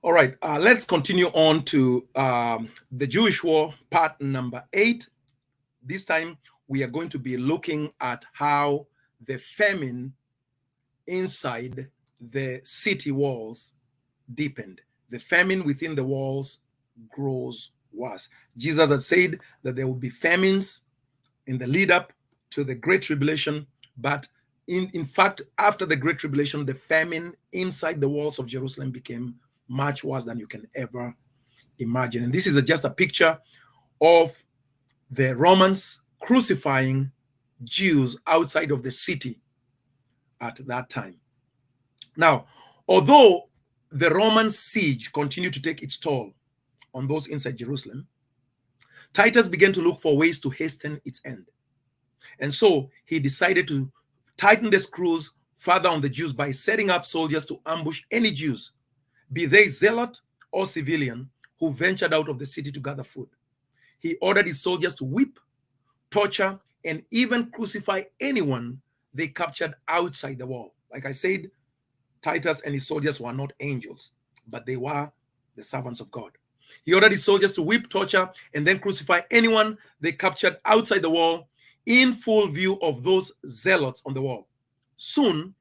All right, let's continue on to the Jewish War, part number 8. This time, we are going to be looking at how the famine inside the city walls deepened. The famine within the walls grows worse. Jesus had said that there would be famines in the lead up to the Great Tribulation, but in fact, after the Great Tribulation, the famine inside the walls of Jerusalem became much worse than you can ever imagine. And this is just a picture of the Romans crucifying Jews outside of the city at that time. Now, although the Roman siege continued to take its toll on those inside Jerusalem, Titus began to look for ways to hasten its end. And so he decided to tighten the screws further on the Jews by setting up soldiers to ambush any Jews, be they zealot or civilian, who ventured out of the city to gather food. He ordered his soldiers to whip, torture, and even crucify anyone they captured outside the wall. Like I said, Titus and his soldiers were not angels, but they were the servants of God. He ordered his soldiers to whip, torture, and then crucify anyone they captured outside the wall in full view of those zealots on the wall. Soon,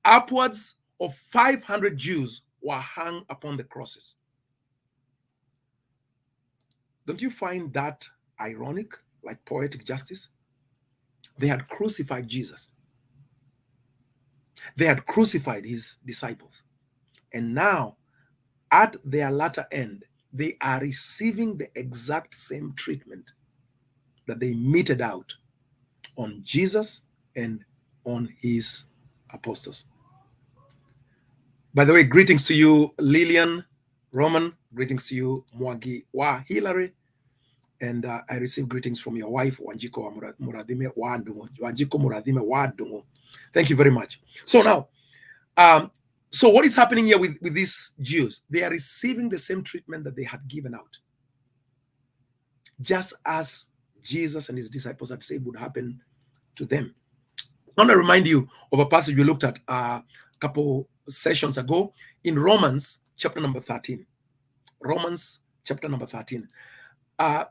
upwards of 500 Jews were hung upon the crosses. Don't you find that ironic, like poetic justice? They had crucified Jesus. They had crucified his disciples. And now, at their latter end, they are receiving the exact same treatment that they meted out on Jesus and on his apostles. By the way, greetings to you, Lillian, Roman. Greetings to you, Mwagi wa Hilary. And I received greetings from your wife, Wanjiko Muradime Wadungo. Wanjiko Muradime Wadungo. Thank you very much. So now, so what is happening here with these Jews? They are receiving the same treatment that they had given out, just as Jesus and his disciples had said would happen to them. I want to remind you of a passage we looked at a couple sessions ago in Romans chapter number 13. Romans chapter number 13.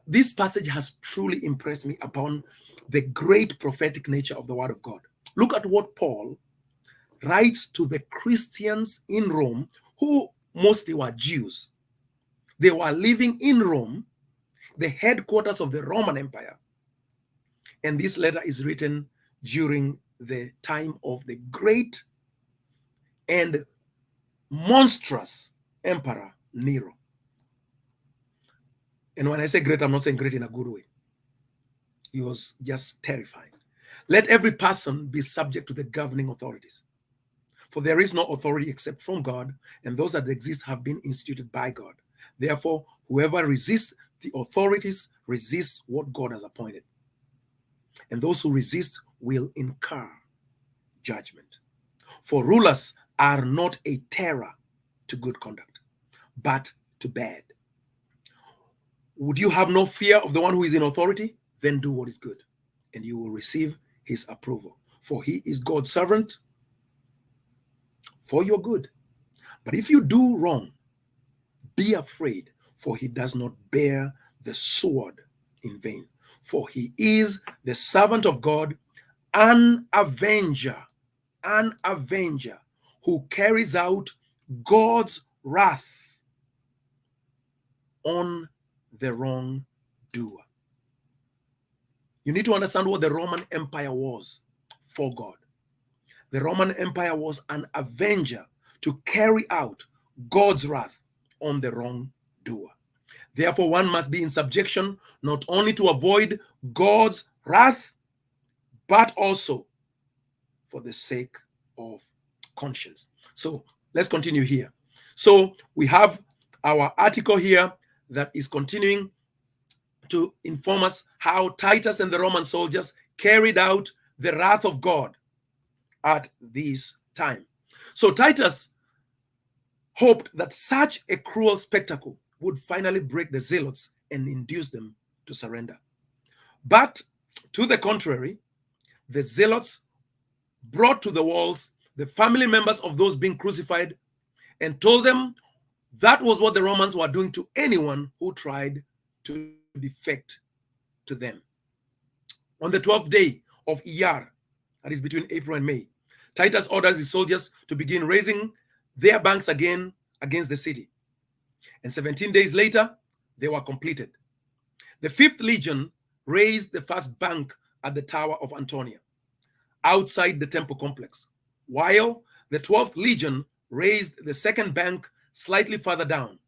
This passage has truly impressed me upon the great prophetic nature of the word of God. Look at what Paul writes to the Christians in Rome, who mostly were Jews. They were living in Rome, the headquarters of the Roman Empire. And this letter is written during the time of the great and monstrous Emperor Nero. And when I say great, I'm not saying great in a good way. He was just terrifying. Let every person be subject to the governing authorities. For there is no authority except from God, and those that exist have been instituted by God. Therefore, whoever resists the authorities resists what God has appointed. And those who resist will incur judgment. For rulers are not a terror to good conduct, but to bad. Would you have no fear of the one who is in authority? Then do what is good, and you will receive his approval. For he is God's servant for your good. But if you do wrong, be afraid, for he does not bear the sword in vain. For he is the servant of God, an avenger who carries out God's wrath on the wrongdoer. You need to understand what the Roman Empire was for God. The Roman Empire was an avenger to carry out God's wrath on the wrongdoer. Therefore, one must be in subjection not only to avoid God's wrath, but also for the sake of conscience. So let's continue here. So we have our article here that is continuing to inform us how Titus and the Roman soldiers carried out the wrath of God at this time. So Titus hoped that such a cruel spectacle would finally break the zealots and induce them to surrender. But to the contrary, the zealots brought to the walls the family members of those being crucified and told them That was what the Romans were doing to anyone who tried to defect to them. On the 12th day of Iyar, that is between April and May, Titus orders his soldiers to begin raising their banks again against the city. And 17 days later, they were completed. The 5th Legion raised the first bank at the Tower of Antonia, outside the temple complex, while the 12th Legion raised the second bank slightly further down.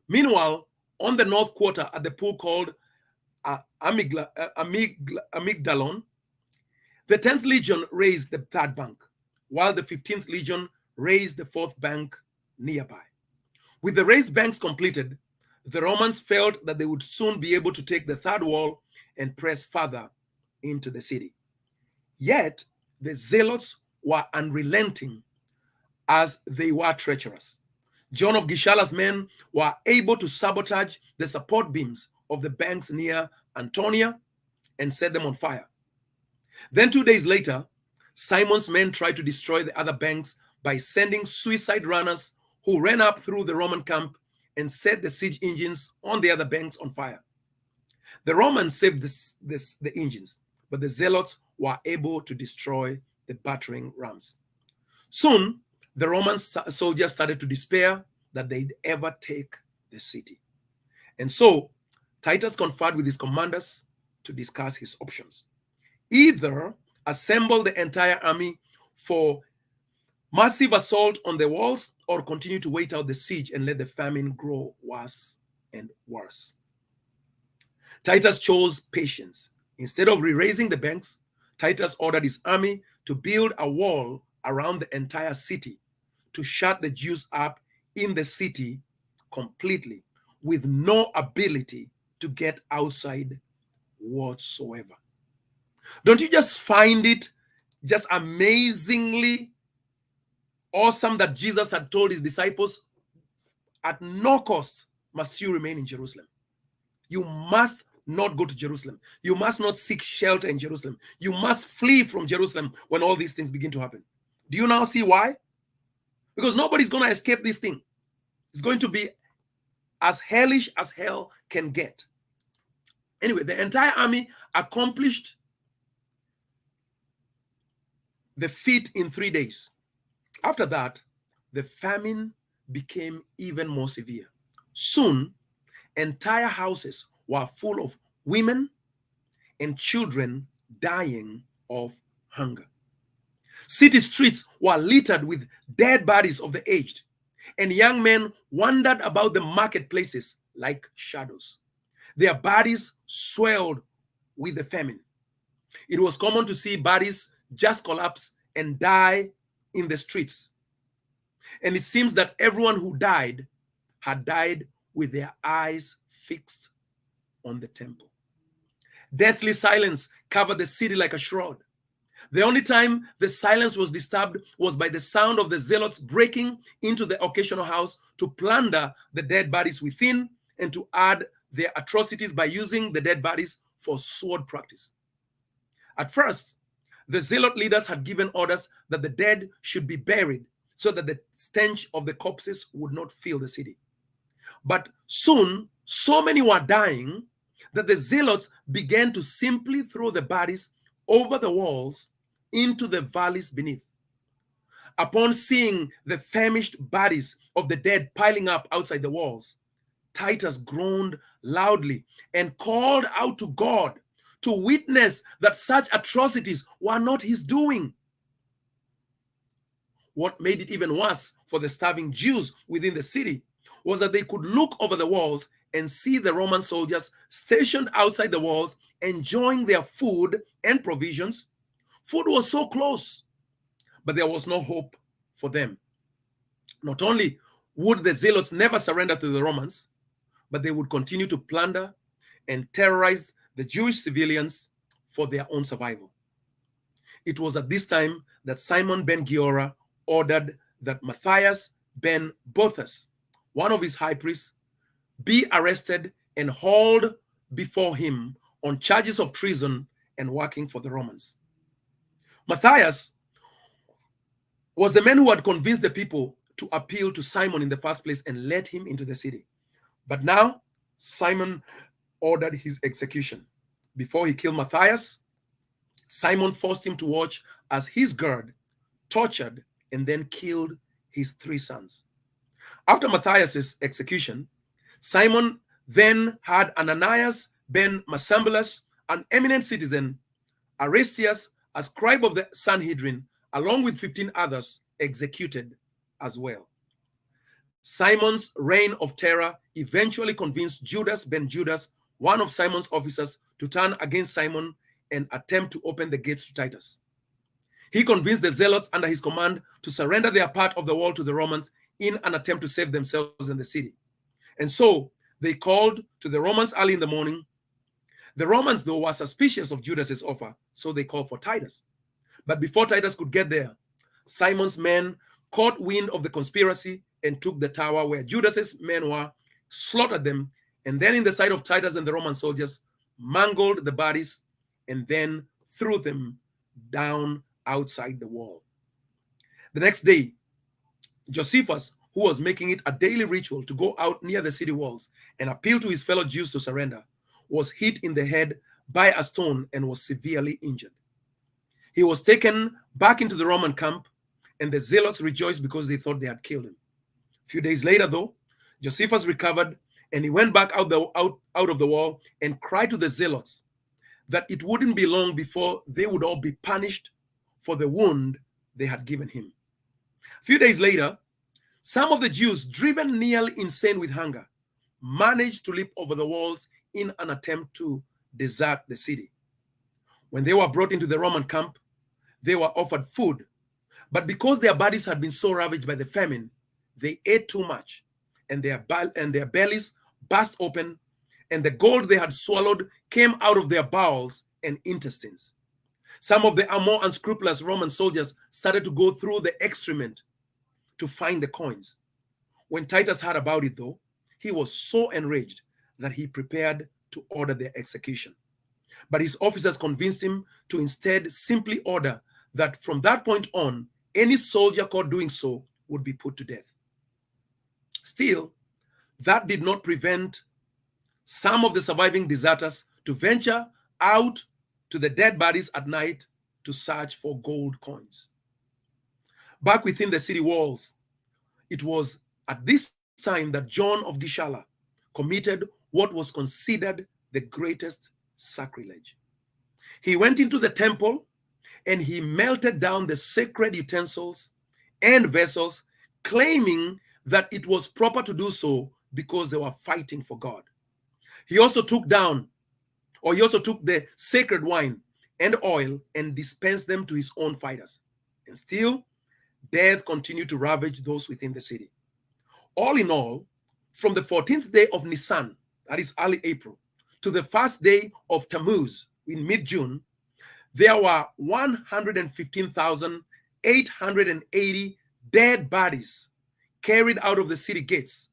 Meanwhile, on the north quarter at the pool called Amygdalon, the 10th Legion raised the third bank, while the 15th Legion raised the fourth bank nearby. With the raised banks completed, the Romans felt that they would soon be able to take the third wall and press further into the city. Yet, the Zealots were unrelenting as they were treacherous. John of Gishala's men were able to sabotage the support beams of the banks near Antonia and set them on fire. Then 2 days later, Simon's men tried to destroy the other banks by sending suicide runners who ran up through the Roman camp and set the siege engines on the other banks on fire. The Romans saved the engines, but the Zealots were able to destroy the battering rams. Soon, the Roman soldiers started to despair that they'd ever take the city. And so, Titus conferred with his commanders to discuss his options. Either assemble the entire army for massive assault on the walls, or continue to wait out the siege and let the famine grow worse and worse. Titus chose patience. Instead of re-raising the banks, Titus ordered his army to build a wall around the entire city to shut the Jews up in the city completely, with no ability to get outside whatsoever. Don't you just find it just amazingly awesome that Jesus had told his disciples, at no cost must you remain in Jerusalem. You must not go to Jerusalem. You must not seek shelter in Jerusalem. You must flee from Jerusalem when all these things begin to happen. Do you now see why? Because nobody's going to escape this thing. It's going to be as hellish as hell can get. Anyway, the entire army accomplished the feat in 3 days. After that, the famine became even more severe. Soon, entire houses were full of women and children dying of hunger. City streets were littered with dead bodies of the aged, and young men wandered about the marketplaces like shadows. Their bodies swelled with the famine. It was common to see bodies just collapse and die in the streets. And it seems that everyone who died had died with their eyes fixed on the temple. Deathly silence covered the city like a shroud. The only time the silence was disturbed was by the sound of the zealots breaking into the occasional house to plunder the dead bodies within and to add their atrocities by using the dead bodies for sword practice. At first, the zealot leaders had given orders that the dead should be buried so that the stench of the corpses would not fill the city. But soon, so many were dying that the zealots began to simply throw the bodies over the walls into the valleys beneath. Upon seeing the famished bodies of the dead piling up outside the walls, Titus groaned loudly and called out to God to witness that such atrocities were not his doing. What made it even worse for the starving Jews within the city was that they could look over the walls and see the Roman soldiers stationed outside the walls enjoying their food and provisions. Food was so close, but there was no hope for them. Not only would the zealots never surrender to the Romans, but they would continue to plunder and terrorize the Jewish civilians for their own survival. It was at this time that Simon ben Giora ordered that Matthias ben Bothas, one of his high priests, be arrested and hauled before him on charges of treason and working for the Romans. Matthias was the man who had convinced the people to appeal to Simon in the first place and let him into the city. But now Simon ordered his execution. Before he killed Matthias, Simon forced him to watch as his guard tortured and then killed his 3 sons. After Matthias's execution, Simon then had Ananias ben Masambalus, an eminent citizen, Aristeas, a scribe of the Sanhedrin, along with 15 others, executed as well. Simon's reign of terror eventually convinced Judas ben Judas, one of Simon's officers, to turn against Simon and attempt to open the gates to Titus. He convinced the zealots under his command to surrender their part of the wall to the Romans in an attempt to save themselves in the city. And so they called to the Romans early in the morning. The Romans, though, were suspicious of Judas's offer, so they called for Titus. But before Titus could get there, Simon's men caught wind of the conspiracy and took the tower where Judas's men were, slaughtered them, and then in the sight of Titus and the Roman soldiers, mangled the bodies and then threw them down outside the wall. The next day, Josephus, who was making it a daily ritual to go out near the city walls and appeal to his fellow Jews to surrender, was hit in the head by a stone and was severely injured. He was taken back into the Roman camp, and the zealots rejoiced because they thought they had killed him. A few days later, though, Josephus recovered, and he went back out of the wall and cried to the zealots that it wouldn't be long before they would all be punished for the wound they had given him. A few days later, some of the Jews, driven nearly insane with hunger, managed to leap over the walls in an attempt to desert the city. When they were brought into the Roman camp, they were offered food, but because their bodies had been so ravaged by the famine, they ate too much, and their bellies burst open, and the gold they had swallowed came out of their bowels and intestines. Some of the more unscrupulous Roman soldiers started to go through the excrement to find the coins. When Titus heard about it, though, he was so enraged that he prepared to order their execution. But his officers convinced him to instead simply order that from that point on, any soldier caught doing so would be put to death. Still, that did not prevent some of the surviving deserters to venture out to the dead bodies at night to search for gold coins. Back within the city walls, it was at this time that John of Gishala committed what was considered the greatest sacrilege. He went into the temple and he melted down the sacred utensils and vessels, claiming that it was proper to do so because they were fighting for God. He also took the sacred wine and oil and dispensed them to his own fighters. And still, death continued to ravage those within the city. All in all, from the 14th day of Nisan, that is early April, to the first day of Tammuz in mid-June, there were 115,880 dead bodies carried out of the city gates,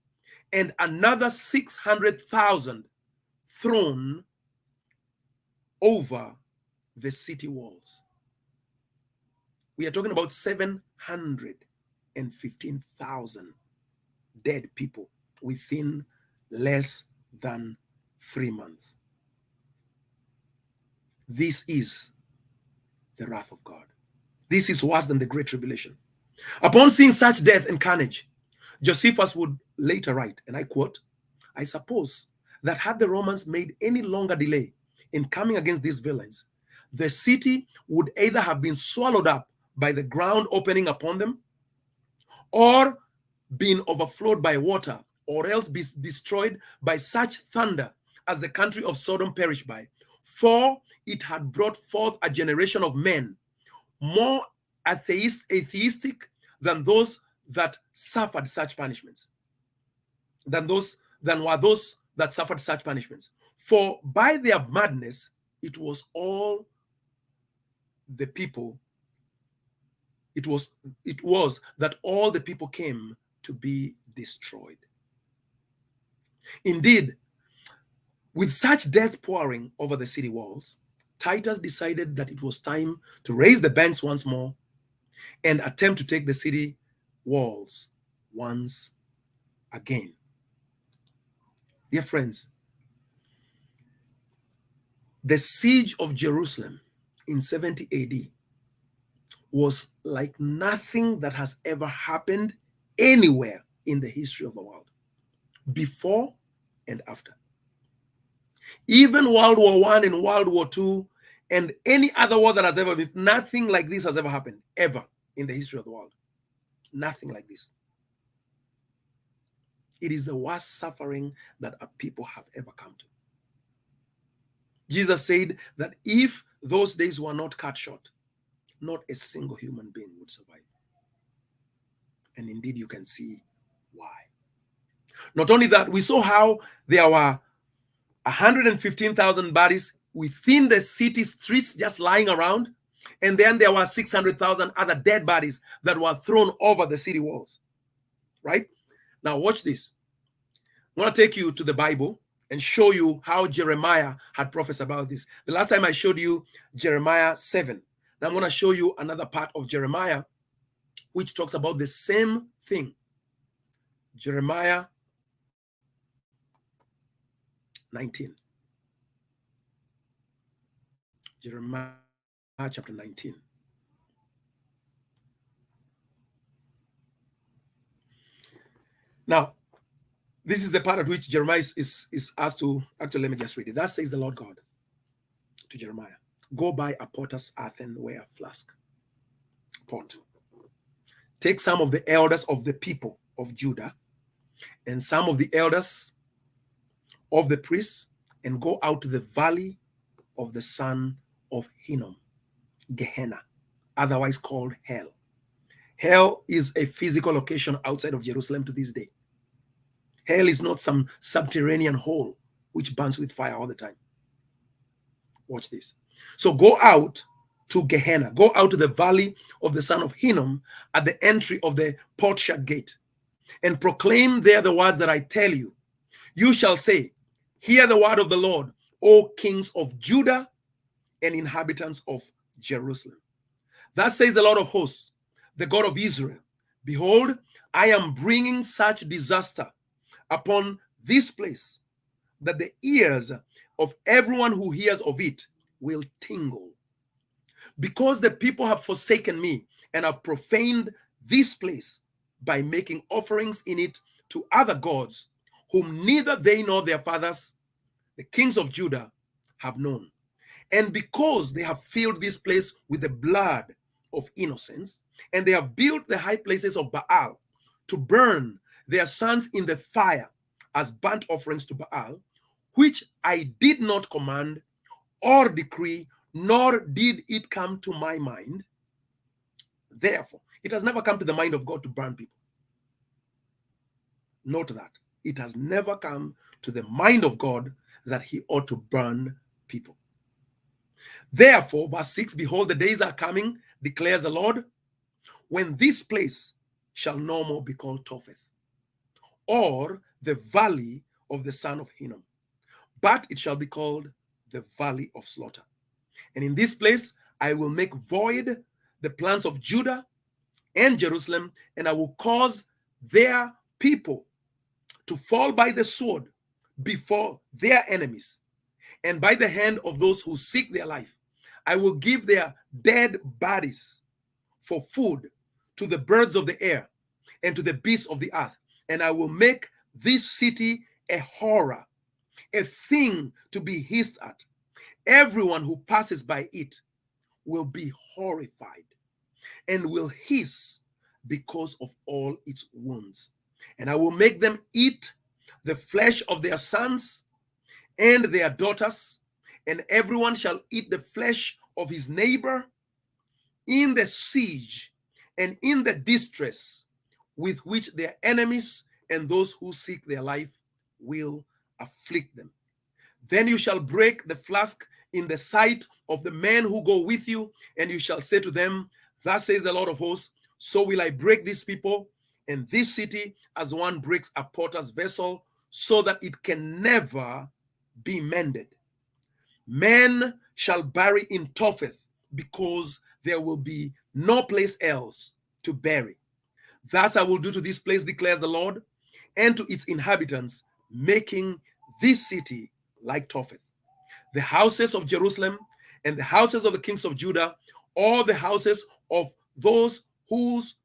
and another 600,000 thrown over the city walls. We are talking about 715,000 dead people within less than 3 months. This is the wrath of God. This is worse than the Great Tribulation. Upon seeing such death and carnage, Josephus would later write, and I quote, "I suppose that had the Romans made any longer delay in coming against these villains, the city would either have been swallowed up by the ground opening upon them, or been overflowed by water, or else be destroyed by such thunder as the country of Sodom perished by. For it had brought forth a generation of men more atheistic than those that suffered such punishments, than were those that suffered such punishments. For by their madness, it was all the people, it was that all the people came to be destroyed." Indeed, with such death pouring over the city walls, Titus decided that it was time to raise the banks once more and attempt to take the city walls once again. Dear friends, the siege of Jerusalem in 70 AD was like nothing that has ever happened anywhere in the history of the world, before and after. Even World War I and World War II and any other war that has ever been, nothing like this has ever happened, ever in the history of the world. Nothing like this. It is the worst suffering that a people have ever come to. Jesus said that if those days were not cut short, not a single human being would survive. And indeed, you can see why. Not only that, we saw how there were 115,000 bodies within the city streets just lying around. And then there were 600,000 other dead bodies that were thrown over the city walls. Right? Now, watch this. I want to take you to the Bible and show you how Jeremiah had prophesied about this. The last time I showed you Jeremiah 7. Now I'm going to show you another part of Jeremiah which talks about the same thing. Jeremiah 19. Jeremiah chapter 19. Now, this is the part at which Jeremiah is asked to, actually, let me just read it. That says the Lord God to Jeremiah, go buy a potter's earthenware flask, pot. Take some of the elders of the people of Judah and some of the elders of the priests and go out to the valley of the son of Hinnom, Gehenna, otherwise called hell. Hell is a physical location outside of Jerusalem to this day. Hell is not some subterranean hole which burns with fire all the time. Watch this. So go out to Gehenna, go out to the valley of the son of Hinnom at the entry of the Potshad gate, and proclaim there the words that I tell you. You shall say, hear the word of the Lord, O kings of Judah and inhabitants of Jerusalem. Thus says the Lord of hosts, the God of Israel, behold, I am bringing such disaster upon this place that the ears of everyone who hears of it will tingle. Because the people have forsaken me and have profaned this place by making offerings in it to other gods, whom neither they nor their fathers, the kings of Judah, have known. And because they have filled this place with the blood of innocents, and they have built the high places of Baal to burn their sons in the fire as burnt offerings to Baal, which I did not command or decree, nor did it come to my mind. Therefore, it has never come to the mind of God to burn people. Note that. It has never come to the mind of God that he ought to burn people. Therefore, verse 6, behold, the days are coming, declares the Lord, when this place shall no more be called Topheth, or the valley of the son of Hinnom, but it shall be called the valley of slaughter. And in this place I will make void the plans of Judah and Jerusalem, and I will cause their people to fall by the sword before their enemies, and by the hand of those who seek their life. I will give their dead bodies for food to the birds of the air and to the beasts of the earth, and I will make this city a horror, a thing to be hissed at. Everyone who passes by it will be horrified and will hiss because of all its wounds. And I will make them eat the flesh of their sons and their daughters, and everyone shall eat the flesh of his neighbor in the siege and in the distress with which their enemies and those who seek their life will afflict them. Then you shall break the flask in the sight of the men who go with you, and you shall say to them, thus says the Lord of hosts, so will I break these people and this city as one breaks a potter's vessel, so that it can never be mended. Men shall bury in Topheth, because there will be no place else to bury. Thus I will do to this place, declares the Lord, and to its inhabitants, making this city like Topheth. The houses of Jerusalem and the houses of the kings of Judah, all the houses of those whose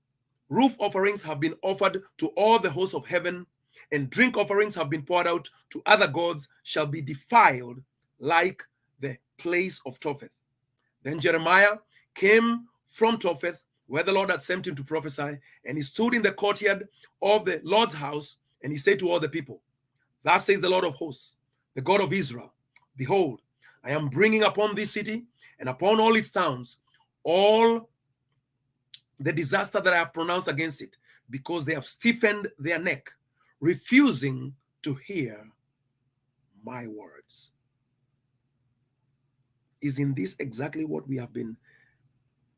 roof offerings have been offered to all the hosts of heaven, and drink offerings have been poured out to other gods, shall be defiled like the place of Topheth. Then Jeremiah came from Topheth, where the Lord had sent him to prophesy, and he stood in the courtyard of the Lord's house, and he said to all the people, Thus says the Lord of hosts, the God of Israel, Behold, I am bringing upon this city and upon all its towns all the disaster that I have pronounced against it, because they have stiffened their neck, refusing to hear my words. Isn't this exactly what we have been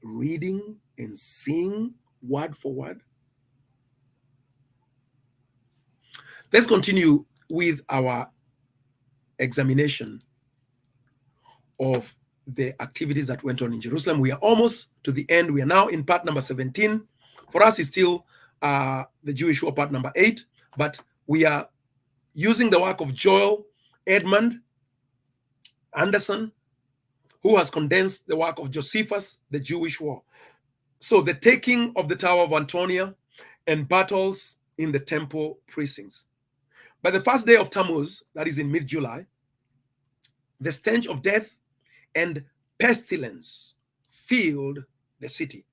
reading and seeing word for word? Let's continue with our examination of the activities that went on in Jerusalem. We are almost to the end. We are now in part number 17. For us, it's still the Jewish War, part number 8, but we are using the work of Joel Edmund Anderson, who has condensed the work of Josephus, the Jewish War. So the taking of the Tower of Antonia and battles in the temple precincts. By the first day of Tammuz, that is in mid-July, the stench of death and pestilence filled the city.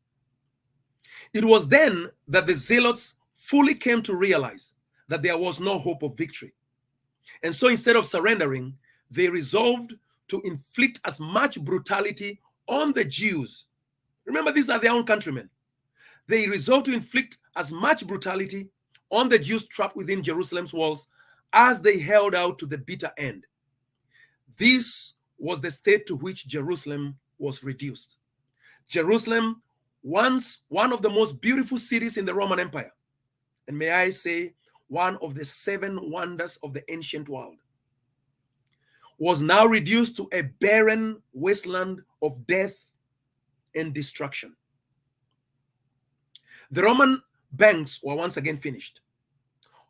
It was then that the zealots fully came to realize that there was no hope of victory. And so instead of surrendering, they resolved to inflict as much brutality on the Jews. Remember, these are their own countrymen. They resolved to inflict as much brutality on the Jews trapped within Jerusalem's walls as they held out to the bitter end. This was the state to which Jerusalem was reduced. Jerusalem, once one of the most beautiful cities in the Roman Empire, and may I say, one of the 7 wonders of the ancient world, was now reduced to a barren wasteland of death and destruction. The Roman banks were once again finished.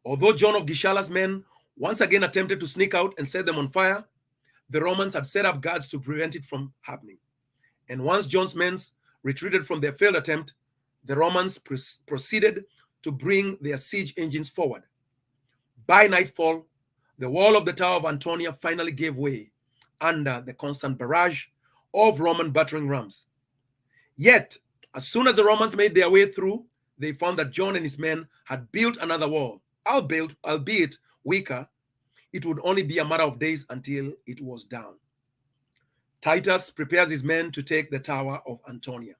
Although John of Gishala's men once again attempted to sneak out and set them on fire, the Romans had set up guards to prevent it from happening. And once John's men retreated from their failed attempt, the Romans proceeded to bring their siege engines forward. By nightfall, the wall of the Tower of Antonia finally gave way under the constant barrage of Roman battering rams. Yet, as soon as the Romans made their way through, they found that John and his men had built another wall, albeit weaker. It would only be a matter of days until it was down. Titus prepares his men to take the Tower of Antonia.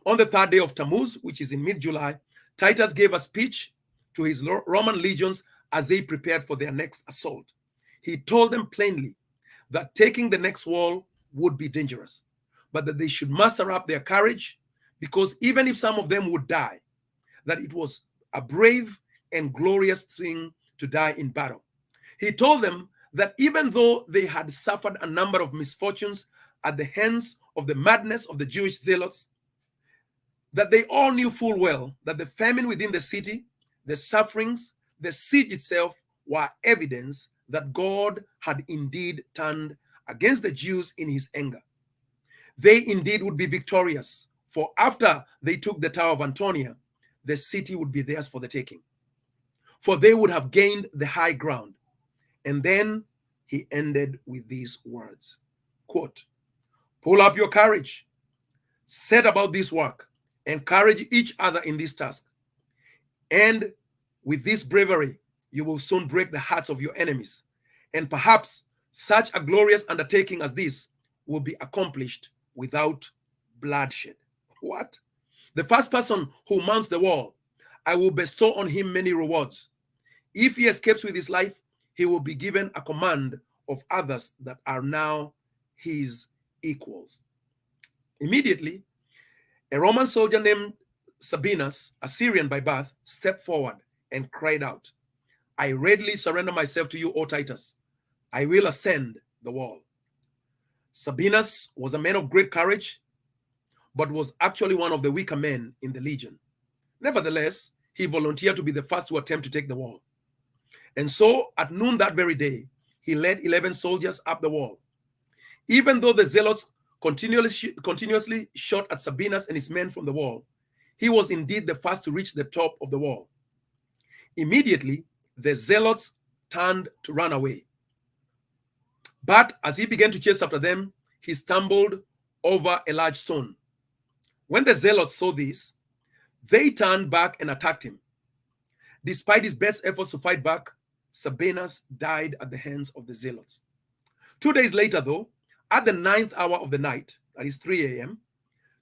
On the 3rd day of Tammuz, which is in mid-July, Titus gave a speech to his Roman legions as they prepared for their next assault. He told them plainly that taking the next wall would be dangerous, but that they should muster up their courage, because even if some of them would die, that it was a brave and glorious thing to die in battle. He told them that even though they had suffered a number of misfortunes at the hands of the madness of the Jewish zealots, that they all knew full well that the famine within the city, the sufferings, the siege itself were evidence that God had indeed turned against the Jews in his anger. They indeed would be victorious, for after they took the Tower of Antonia, the city would be theirs for the taking, for they would have gained the high ground. And then he ended with these words, quote, "Pull up your courage, set about this work, encourage each other in this task. And with this bravery, you will soon break the hearts of your enemies. And perhaps such a glorious undertaking as this will be accomplished without bloodshed." What? The first person who mounts the wall, I will bestow on him many rewards. If he escapes with his life, he will be given a command of others that are now his equals. Immediately, a Roman soldier named Sabinus, a Syrian by birth, stepped forward and cried out, "I readily surrender myself to you, O Titus. I will ascend the wall." Sabinus was a man of great courage, but was actually one of the weaker men in the legion. Nevertheless, he volunteered to be the first to attempt to take the wall. And so at noon that very day, he led 11 soldiers up the wall. Even though the zealots continuously shot at Sabinus and his men from the wall, he was indeed the first to reach the top of the wall. Immediately, the zealots turned to run away. But as he began to chase after them, he stumbled over a large stone. When the zealots saw this, they turned back and attacked him. Despite his best efforts to fight back, Sabinus died at the hands of the zealots. 2 days later, though, at the 9th hour of the night, that is 3 a.m.,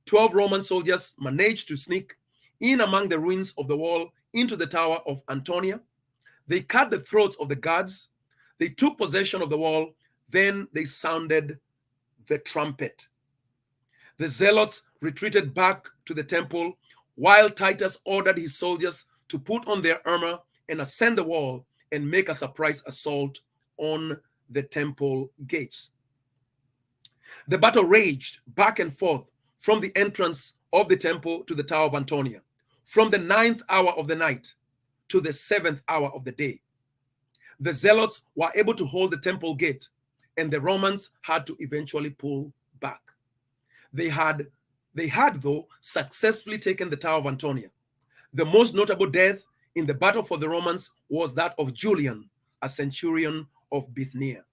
12 Roman soldiers managed to sneak in among the ruins of the wall into the tower of Antonia. They cut the throats of the guards. They took possession of the wall. Then they sounded the trumpet. The zealots retreated back to the temple while Titus ordered his soldiers to put on their armor and ascend the wall and make a surprise assault on the temple gates. The battle raged back and forth from the entrance of the temple to the Tower of Antonia, from the 9th hour of the night to the 7th hour of the day. The zealots were able to hold the temple gate, and the Romans had to eventually pull back. They had though successfully taken the Tower of Antonia. The most notable death in the battle for the Romans was that of Julian, a centurion of Bithynia.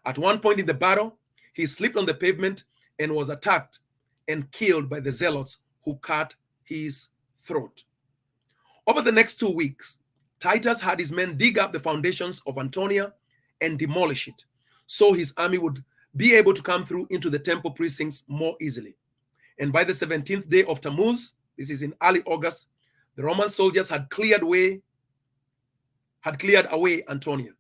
At one point in the battle, he slipped on the pavement and was attacked and killed by the zealots who cut his throat. Over the next 2 weeks, Titus had his men dig up the foundations of Antonia and demolish it, so his army would be able to come through into the temple precincts more easily. And by the 17th day of Tammuz, this is in early August, the Roman soldiers had cleared away Antonia.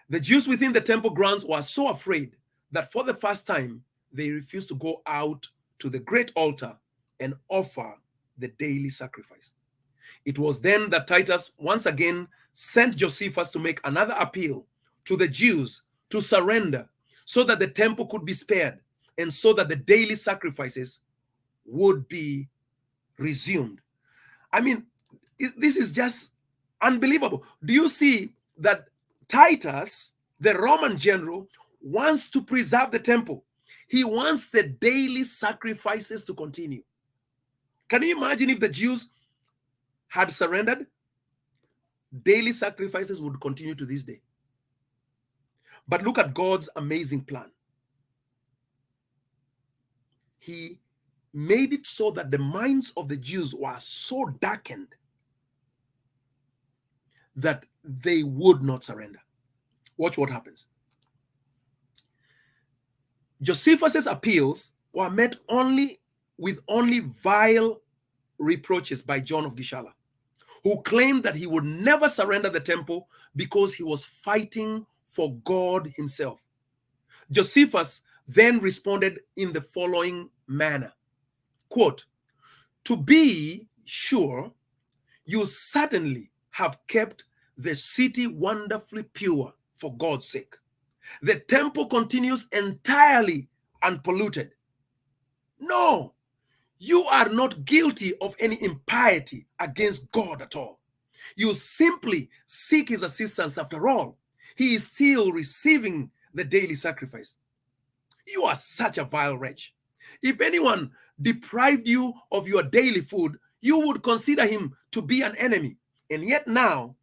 The Jews within the temple grounds were so afraid that for the first time, they refused to go out to the great altar and offer the daily sacrifice. It was then that Titus once again sent Josephus to make another appeal to the Jews to surrender so that the temple could be spared and so that the daily sacrifices would be resumed. I mean, this is just unbelievable. Do you see that Titus, the Roman general, wants to preserve the temple? He wants the daily sacrifices to continue. Can you imagine if the Jews had surrendered? Daily sacrifices would continue to this day. But look at God's amazing plan. He made it so that the minds of the Jews were so darkened that they would not surrender. Watch what happens. Josephus's appeals were met with only vile reproaches by John of Gishala, who claimed that he would never surrender the temple because he was fighting for God himself. Josephus then responded in the following manner, quote, "To be sure, you certainly have kept the city wonderfully pure for God's sake. The temple continues entirely unpolluted. No, you are not guilty of any impiety against God at all. You simply seek his assistance after all. He is still receiving the daily sacrifice. You are such a vile wretch. If anyone deprived you of your daily food, you would consider him to be an enemy. And yet now,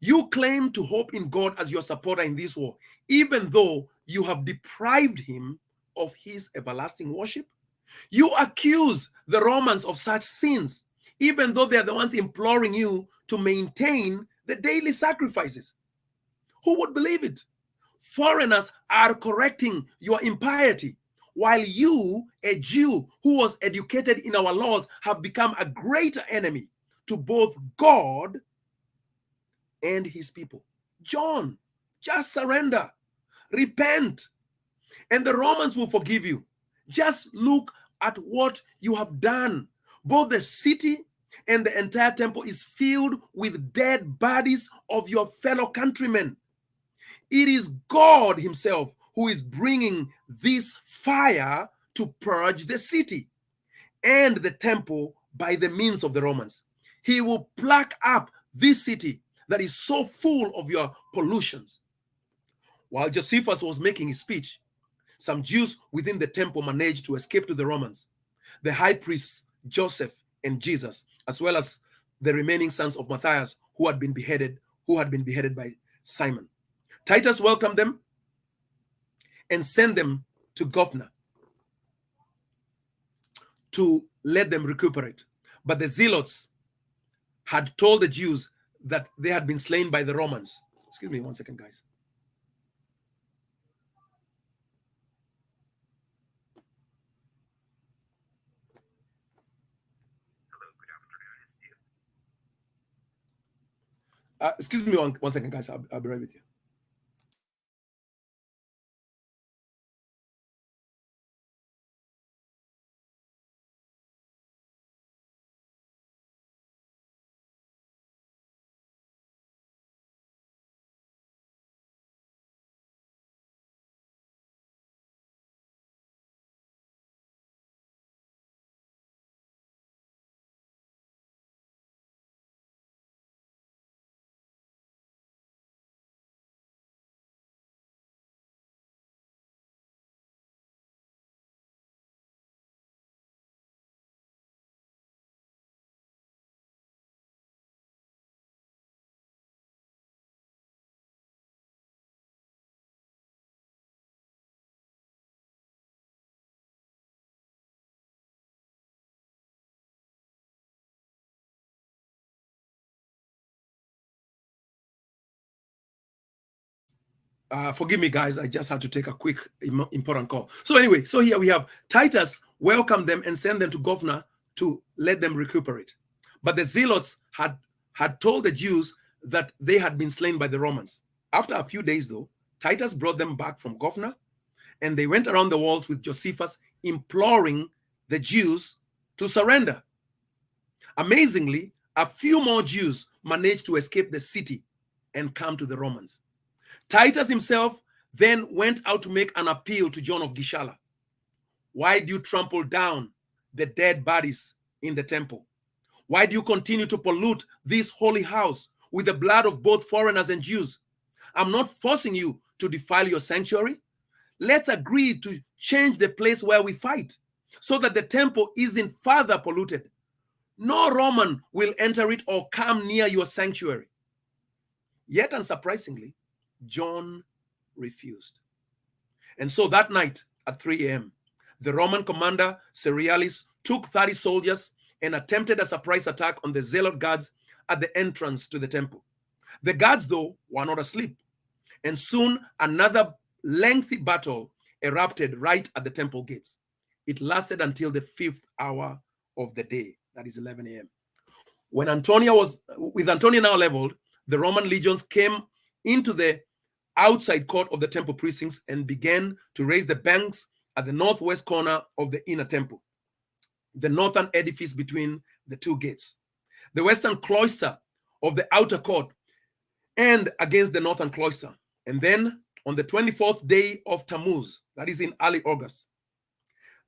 you claim to hope in God as your supporter in this war, even though you have deprived him of his everlasting worship. You accuse the Romans of such sins, even though they are the ones imploring you to maintain the daily sacrifices. Who would believe it? Foreigners are correcting your impiety, while you, a Jew who was educated in our laws, have become a greater enemy to both God and his people. John, just surrender, repent, and the Romans will forgive you. Just look at what you have done. Both the city and the entire temple is filled with dead bodies of your fellow countrymen. It is God himself who is bringing this fire to purge the city and the temple by the means of the Romans. He will pluck up this city that is so full of your pollutions. While Josephus was making his speech, some Jews within the temple managed to escape to the Romans. The high priests Joseph and Jesus, as well as the remaining sons of Matthias who had been beheaded by Simon. Titus welcomed them and sent them to governor to let them recuperate. But the zealots had told the Jews that they had been slain by the Romans. Excuse me 1 second, guys. Excuse me 1 second, guys. I'll be right with you. Forgive me, guys. I just had to take a quick important call. So anyway, so here we have Titus welcomed them and sent them to governor to let them recuperate. But the zealots had told the Jews that they had been slain by the Romans. After a few days, though, Titus brought them back from governor, and they went around the walls with Josephus, imploring the Jews to surrender. Amazingly, a few more Jews managed to escape the city and come to the Romans. Titus himself then went out to make an appeal to John of Gishala. Why do you trample down the dead bodies in the temple? Why do you continue to pollute this holy house with the blood of both foreigners and Jews? I'm not forcing you to defile your sanctuary. Let's agree to change the place where we fight so that the temple isn't further polluted. No Roman will enter it or come near your sanctuary. Yet, unsurprisingly, John refused. And so that night at 3 a.m., the Roman commander Cerealis took 30 soldiers and attempted a surprise attack on the zealot guards at the entrance to the temple. The guards, though, were not asleep, and soon another lengthy battle erupted right at the temple gates. It lasted until the 5th hour of the day, that is 11 a.m. With Antonia now leveled, the Roman legions came into the outside court of the temple precincts and began to raise the banks at the northwest corner of the inner temple, the northern edifice between the two gates, the western cloister of the outer court, and against the northern cloister. And then on the 24th day of Tammuz, that is in early August,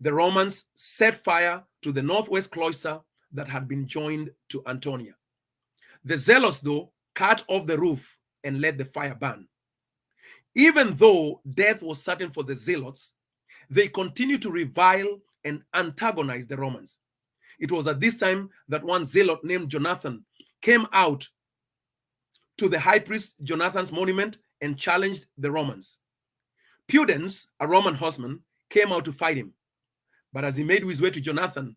the Romans set fire to the northwest cloister that had been joined to Antonia. The zealots, though, cut off the roof and let the fire burn. Even though death was certain for the zealots, they continued to revile and antagonize the Romans. It was at this time that one zealot named Jonathan came out to the high priest Jonathan's monument and challenged the Romans. Pudens, a Roman horseman, came out to fight him. But as he made his way to Jonathan,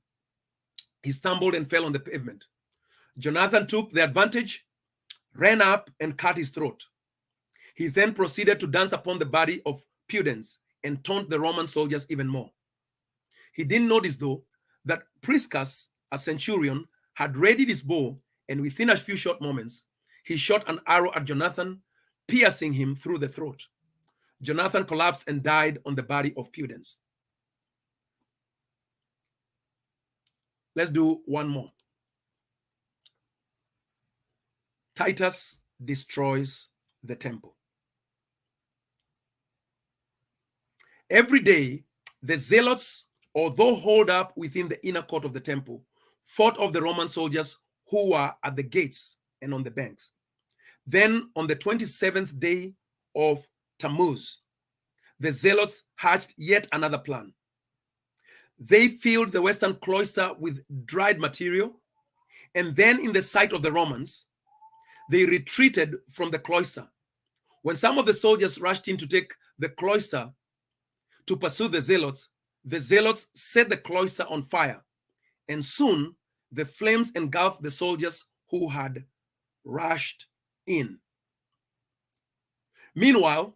he stumbled and fell on the pavement. Jonathan took the advantage, ran up, and cut his throat. He then proceeded to dance upon the body of Pudens and taunt the Roman soldiers even more. He didn't notice, though, that Priscus, a centurion, had readied his bow, and within a few short moments, he shot an arrow at Jonathan, piercing him through the throat. Jonathan collapsed and died on the body of Pudens. Let's do one more. Titus destroys the temple. Every day, the zealots, although holed up within the inner court of the temple, fought off the Roman soldiers who were at the gates and on the banks. Then on the 27th day of Tammuz, the zealots hatched yet another plan. They filled the western cloister with dried material, and then in the sight of the Romans, they retreated from the cloister. When some of the soldiers rushed in to take the cloister to pursue the zealots set the cloister on fire, and soon the flames engulfed the soldiers who had rushed in. Meanwhile,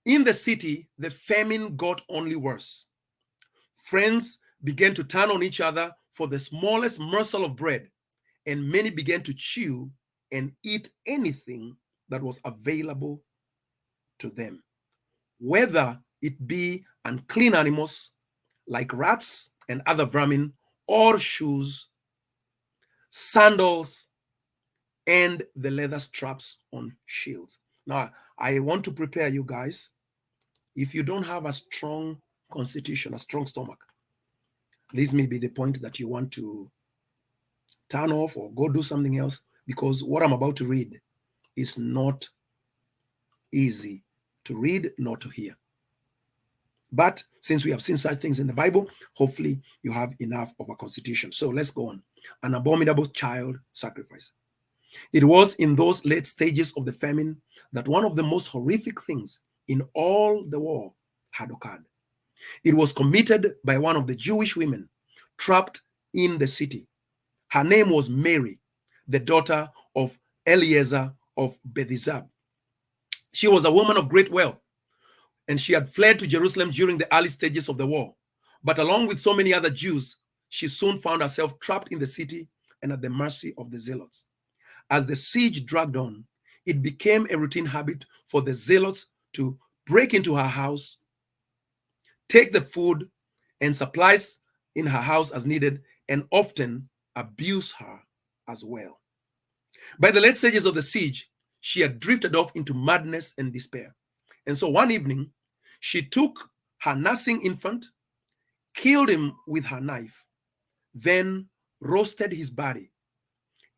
in the city, the famine got only worse. Friends began to turn on each other for the smallest morsel of bread, and many began to chew and eat anything that was available to them, whether it be unclean animals like rats and other vermin, or shoes, sandals, and the leather straps on shields. Now, I want to prepare you guys. If you don't have a strong constitution, a strong stomach, this may be the point that you want to turn off or go do something else, because what I'm about to read is not easy to read nor to hear. But since we have seen such things in the Bible, hopefully you have enough of a constitution. So let's go on. An abominable child sacrifice. It was in those late stages of the famine that one of the most horrific things in all the war had occurred. It was committed by one of the Jewish women trapped in the city. Her name was Mary, the daughter of Eliezer of Bethzab. She was a woman of great wealth, and she had fled to Jerusalem during the early stages of the war. But along with so many other Jews, she soon found herself trapped in the city and at the mercy of the zealots. As the siege dragged on, it became a routine habit for the zealots to break into her house, take the food and supplies in her house as needed, and often abuse her as well. By the late stages of the siege, she had drifted off into madness and despair. And so one evening, she took her nursing infant, killed him with her knife, then roasted his body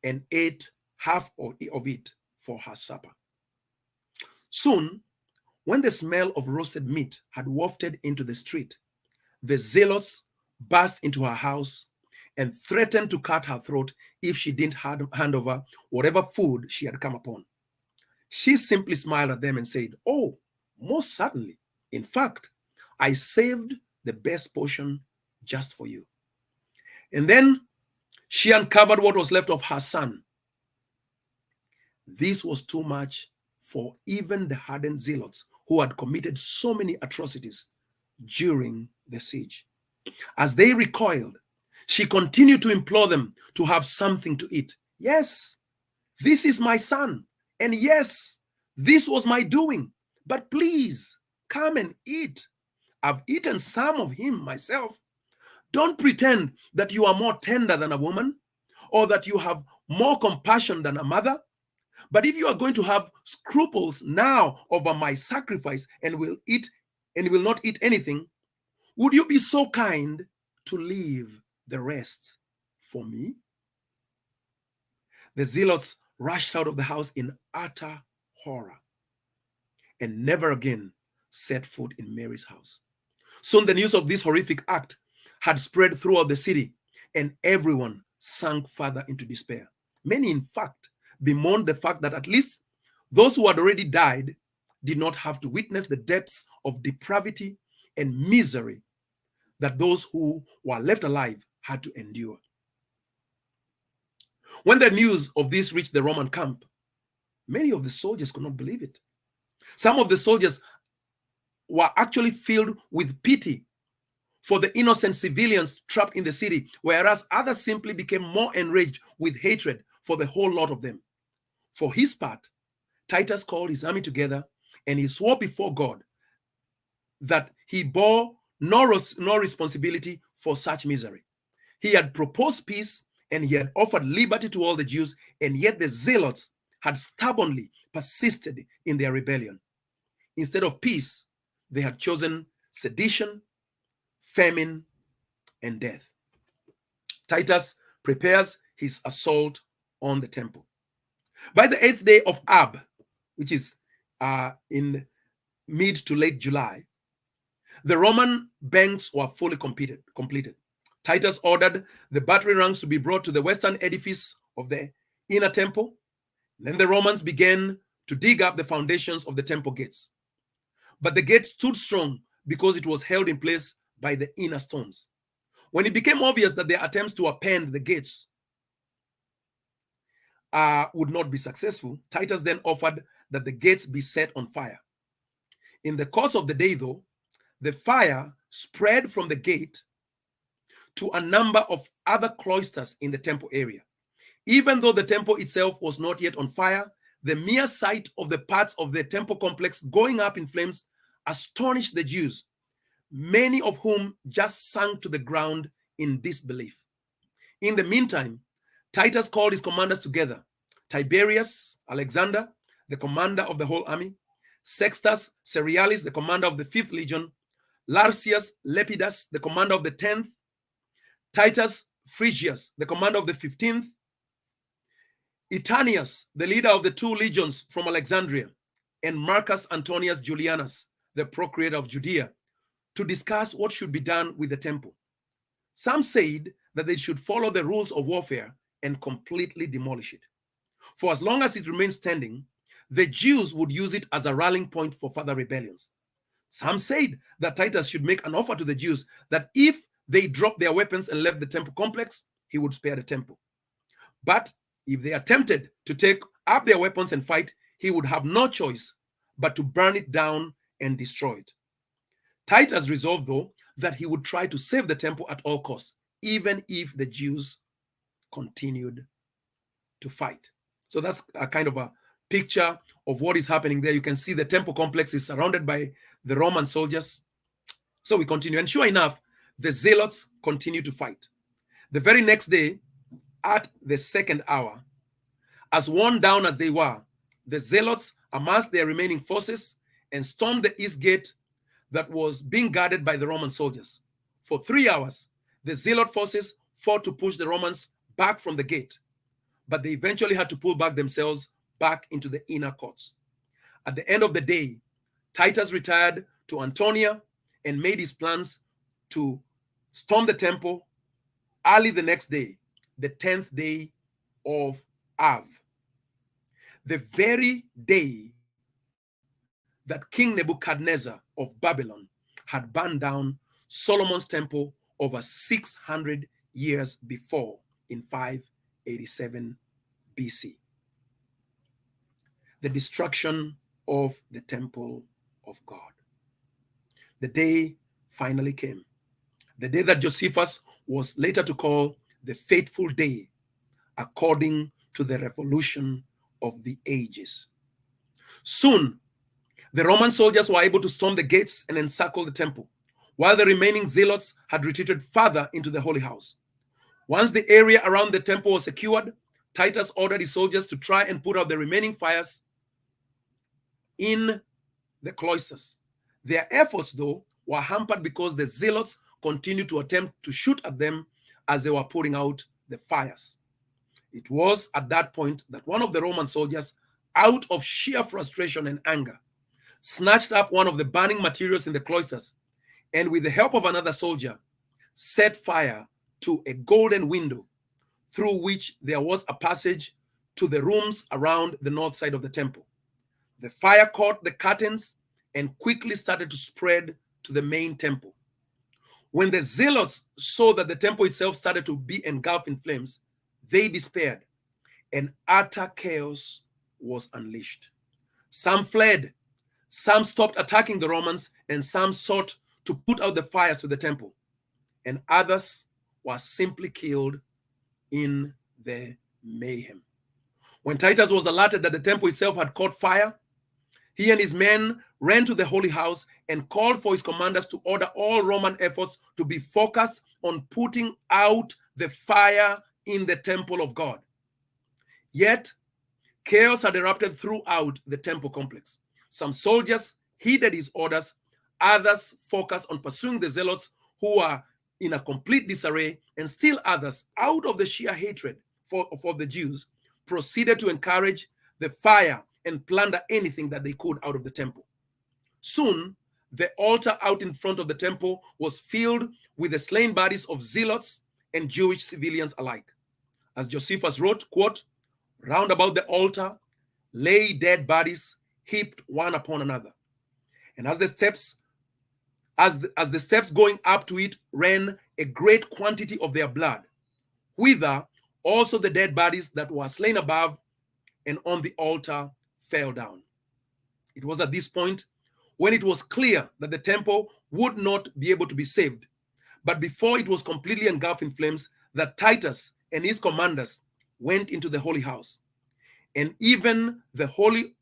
and ate half of it for her supper. Soon, when the smell of roasted meat had wafted into the street, the zealots burst into her house and threatened to cut her throat if she didn't hand over whatever food she had come upon. She simply smiled at them and said, "Oh, most certainly. In fact, I saved the best portion just for you." And then she uncovered what was left of her son. This was too much for even the hardened zealots who had committed so many atrocities during the siege. As they recoiled, she continued to implore them to have something to eat. "Yes, this is my son. And yes, this was my doing. But please, come and eat. I've eaten some of him myself. Don't pretend that you are more tender than a woman, or that you have more compassion than a mother. But if you are going to have scruples now over my sacrifice and will not eat anything, would you be so kind to leave the rest for me?" The zealots rushed out of the house in utter horror and never again set foot in Mary's house. Soon the news of this horrific act had spread throughout the city, and everyone sank further into despair. Many, in fact, bemoaned the fact that at least those who had already died did not have to witness the depths of depravity and misery that those who were left alive had to endure. When the news of this reached the Roman camp, many of the soldiers could not believe it. Some of the soldiers were actually filled with pity for the innocent civilians trapped in the city, whereas others simply became more enraged with hatred for the whole lot of them. For his part, Titus called his army together and he swore before God that he bore no responsibility for such misery. He had proposed peace and he had offered liberty to all the Jews, and yet the zealots had stubbornly persisted in their rebellion. Instead of peace, they had chosen sedition, famine, and death. Titus prepares his assault on the temple. By the 8th day of Ab, which is in mid to late July, the Roman banks were fully completed. Titus ordered the battery ranks to be brought to the western edifice of the inner temple. Then the Romans began to dig up the foundations of the temple gates. But the gate stood strong because it was held in place by the inner stones. When it became obvious that their attempts to append the gates would not be successful, Titus then offered that the gates be set on fire. In the course of the day, though, the fire spread from the gate to a number of other cloisters in the temple area. Even though the temple itself was not yet on fire, the mere sight of the parts of the temple complex going up in flames astonished the Jews, many of whom just sank to the ground in disbelief. In the meantime, Titus called his commanders together: Tiberius Alexander, the commander of the whole army; Sextus Cerealis, the commander of the 5th legion; Larsius Lepidus, the commander of the 10th; Titus Phrygius, the commander of the 15th; Eternius, the leader of the 2 legions from Alexandria; and Marcus Antonius Julianus, the procurator of Judea, to discuss what should be done with the temple. Some said that they should follow the rules of warfare and completely demolish it. For as long as it remained standing, the Jews would use it as a rallying point for further rebellions. Some said that Titus should make an offer to the Jews that if they dropped their weapons and left the temple complex, he would spare the temple. But if they attempted to take up their weapons and fight, he would have no choice but to burn it down and destroy it. Titus resolved, though, that he would try to save the temple at all costs, even if the Jews continued to fight. So that's a kind of a picture of what is happening there. You can see the temple complex is surrounded by the Roman soldiers. So we continue. And sure enough, the zealots continue to fight. The very next day, at the 2nd hour, as worn down as they were, the zealots amassed their remaining forces and stormed the east gate that was being guarded by the Roman soldiers. For 3 hours, the zealot forces fought to push the Romans back from the gate, but they eventually had to pull back themselves back into the inner courts. At the end of the day, Titus retired to Antonia and made his plans to storm the temple early the next day, the 10th day of Av, the very day that King Nebuchadnezzar of Babylon had burned down Solomon's temple over 600 years before in 587 BC. The destruction of the temple of God. The day finally came. The day that Josephus was later to call the fateful day, according to the revolution of the ages. Soon, the Roman soldiers were able to storm the gates and encircle the temple, while the remaining zealots had retreated further into the holy house. Once the area around the temple was secured, Titus ordered his soldiers to try and put out the remaining fires in the cloisters. Their efforts, though, were hampered because the zealots continued to attempt to shoot at them as they were putting out the fires. It was at that point that one of the Roman soldiers, out of sheer frustration and anger, snatched up one of the burning materials in the cloisters and, with the help of another soldier, set fire to a golden window through which there was a passage to the rooms around the north side of the temple. The fire caught the curtains and quickly started to spread to the main temple. When the zealots saw that the temple itself started to be engulfed in flames, they despaired, and utter chaos was unleashed. Some fled, some stopped attacking the Romans, and some sought to put out the fires to the temple, and others were simply killed in the mayhem. When Titus was alerted that the temple itself had caught fire, he and his men ran to the holy house and called for his commanders to order all Roman efforts to be focused on putting out the fire in the temple of God. Yet, chaos had erupted throughout the temple complex. Some soldiers heeded his orders, others focused on pursuing the zealots who were in a complete disarray, and still others, out of the sheer hatred for the Jews, proceeded to encourage the fire and plunder anything that they could out of the temple. Soon, the altar out in front of the temple was filled with the slain bodies of zealots and Jewish civilians alike. As Josephus wrote, quote, "Round about the altar lay dead bodies heaped one upon another. And as the steps going up to it ran a great quantity of their blood, whither also the dead bodies that were slain above and on the altar fell down." It was at this point, when it was clear that the temple would not be able to be saved, but before it was completely engulfed in flames, that Titus and his commanders went into the holy house, and even the Holy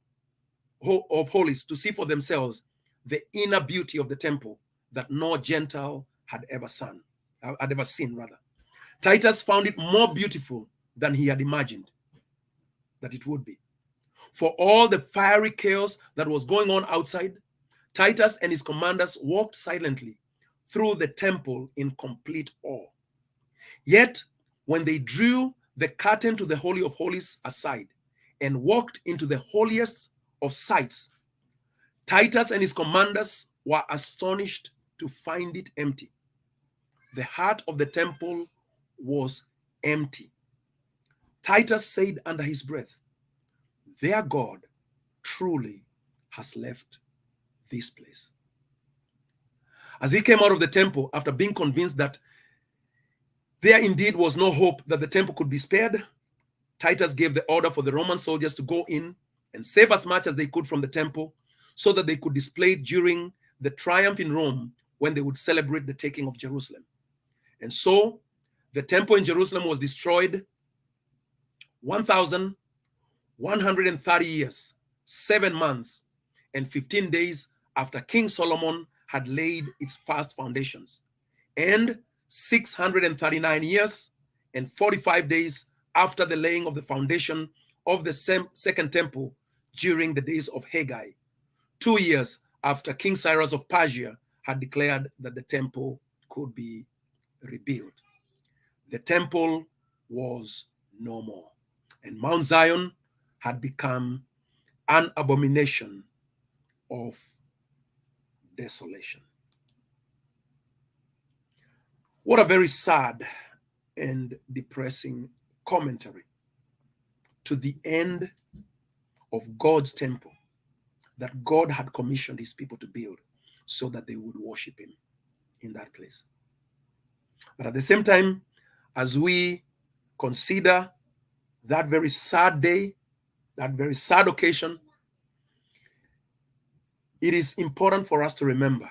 of Holies, to see for themselves the inner beauty of the temple that no Gentile had ever seen. Titus found it more beautiful than he had imagined that it would be. For all the fiery chaos that was going on outside, Titus and his commanders walked silently through the temple in complete awe. Yet, when they drew the curtain to the Holy of Holies aside and walked into the holiest of sights, Titus and his commanders were astonished to find it empty. The heart of the temple was empty. Titus said under his breath, "Their God truly has left this place." As he came out of the temple, after being convinced that there indeed was no hope that the temple could be spared, Titus gave the order for the Roman soldiers to go in and save as much as they could from the temple, so that they could display it during the triumph in Rome when they would celebrate the taking of Jerusalem. And so the temple in Jerusalem was destroyed 1,130 years, 7 months, and 15 days after King Solomon had laid its first foundations, and 639 years and 45 days after the laying of the foundation of the second temple during the days of Haggai, 2 years after King Cyrus of Persia had declared that the temple could be rebuilt. The temple was no more, and Mount Zion had become an abomination of desolation. What a very sad and depressing commentary to the end of God's temple that God had commissioned his people to build so that they would worship him in that place. But at the same time, as we consider that very sad day, that very sad occasion, it is important for us to remember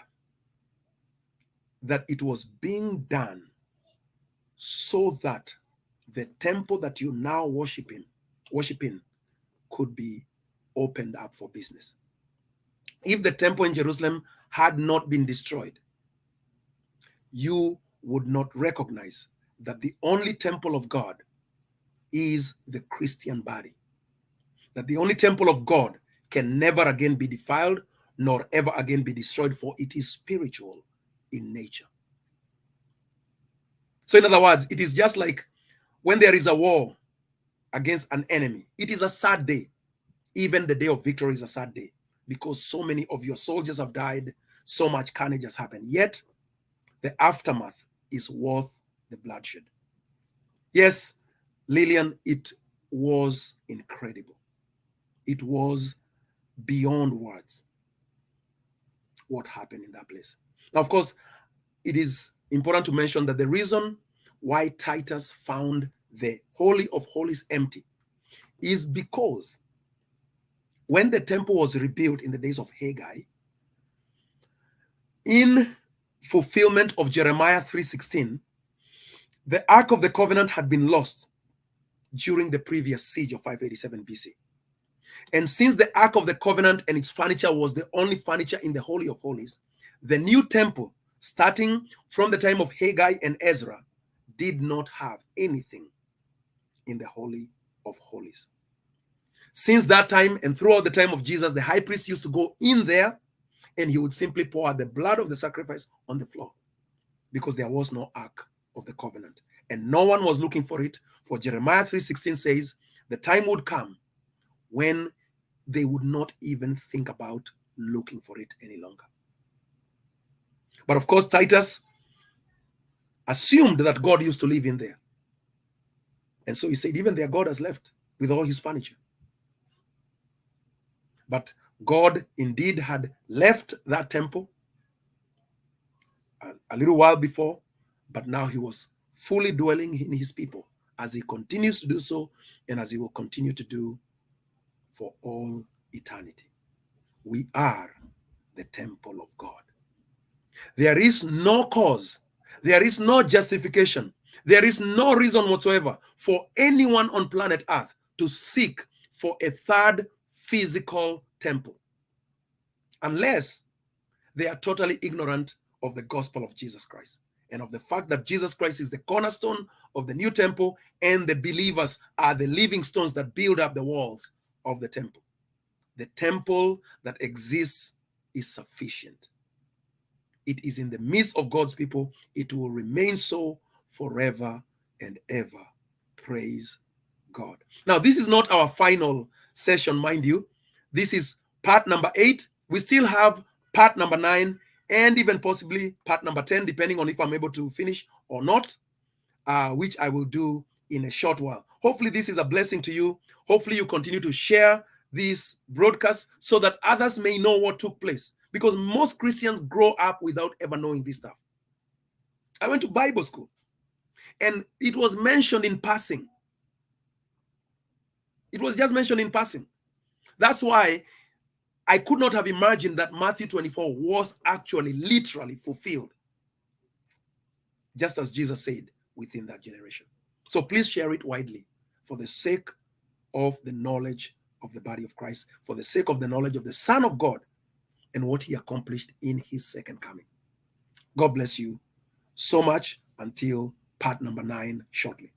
that it was being done so that the temple that you now worship in could be opened up for business. If the temple in Jerusalem had not been destroyed, you would not recognize that the only temple of God is the Christian body. That the only temple of God can never again be defiled, nor ever again be destroyed, for it is spiritual in nature. So in other words, it is just like when there is a war against an enemy. It is a sad day. Even the day of victory is a sad day, because so many of your soldiers have died, so much carnage has happened. Yet, the aftermath is worth the bloodshed. Yes, Lillian, it was incredible. It was beyond words what happened in that place. Now, of course, it is important to mention that the reason why Titus found the Holy of Holies empty is because when the temple was rebuilt in the days of Haggai, in fulfillment of Jeremiah 3:16, the Ark of the Covenant had been lost during the previous siege of 587 BC. And since the Ark of the Covenant and its furniture was the only furniture in the Holy of Holies, the new temple, starting from the time of Haggai and Ezra, did not have anything in the Holy of Holies. Since that time and throughout the time of Jesus, the high priest used to go in there and he would simply pour out the blood of the sacrifice on the floor, because there was no Ark of the Covenant. and no one was looking for it. For Jeremiah 3:16 says, the time would come when they would not even think about looking for it any longer. But of course, Titus assumed that God used to live in there. And so he said, even their God has left with all his furniture. But God indeed had left that temple a little while before, but now he was fully dwelling in his people, as he continues to do so, and as he will continue to do for all eternity. We are the temple of God. There is no cause, there is no justification, there is no reason whatsoever for anyone on planet Earth to seek for a third physical temple, unless they are totally ignorant of the gospel of Jesus Christ and of the fact that Jesus Christ is the cornerstone of the new temple, and the believers are the living stones that build up the walls of the temple. The temple that exists is sufficient. It is in the midst of God's people. It will remain so forever and ever. Praise God. Now, this is not our final session, mind you. This is part number 8. We still have part number 9 and even possibly part number 10, depending on if I'm able to finish or not, which I will do in a short while. Hopefully this is a blessing to you. Hopefully you continue to share these broadcasts so that others may know what took place, because most Christians grow up without ever knowing this stuff. I went to Bible school and it was mentioned in passing. It was just mentioned in passing. That's why I could not have imagined that Matthew 24 was actually literally fulfilled, just as Jesus said within that generation. So please share it widely for the sake of the knowledge of the body of Christ, for the sake of the knowledge of the Son of God and what he accomplished in his second coming. God bless you so much until part number 9 shortly.